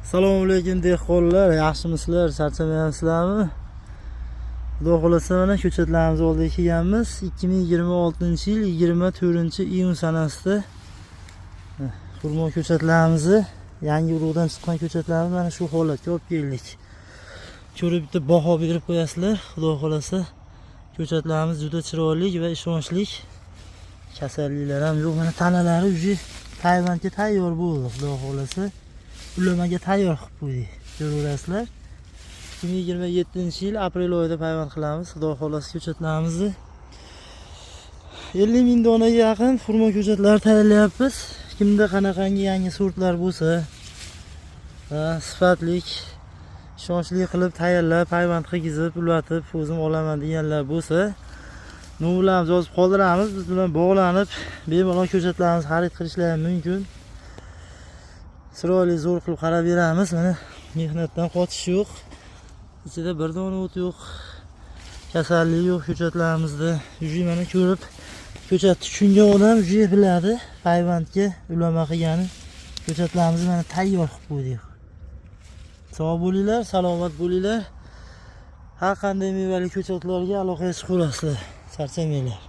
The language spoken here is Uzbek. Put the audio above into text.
Assalomu alaykum dehqonlar, yaxshimisizlar, charchamaysizlarmi? Xudo xolasa mana ko'chatlarimiz oldiga kelganmiz. 2026-yil 24-iyun sanasida xurmo ko'chatlarimizni, yangi urug'dan chiqqan ko'chatlarimiz mana shu holatga olib keldik. Ko'rib bitta baho berib qo'yasizlar. Xudo xolasa ko'chatlarimiz juda chiroyli va ishonchli. Kasalliklar ham yo'q. Mana tanalari уже payvandga tayyor bo'ldi. Xudo xolasa ulamaga tayyor qilib qo'ydik. Ko'raverasizlar. 2027-yil aprel oyida payvand qilamiz. Xudo xolasa ko'chatlarimizni 50 ming donaga yaqin xurmo ko'chatlar tayyorlayapmiz. Kimda qanaqangi yangi sortlar bo'lsa, sifatlik, ishonchli qilib tayyorlab, payvand qilgizib, ulatib, o'zim olaman deganlar bo'lsa, nomerlarimizni yozib qoldiramiz. Biz bilan bog'lanib, bemalol ko'chatlarimizni xarid qilishlari mumkin. Chiroyli zo'r qilib qarab beramiz. Mana mehnatdan qochish yo'q. Ichida bir dona o't yo'q. Kasallik yo'q ko'chatlarimizda. Uji mana ko'rib, ko'chatni tushungan odam uji biladi. Payvandga ulama qilgani ko'chatlarimizni mana tayyor qilib qo'ydik. Sog' bo'linglar, salomat bo'linglar. Har qanday mevali ko'chatlarga aloqaga chiqaverasizlar. Charchamanglar.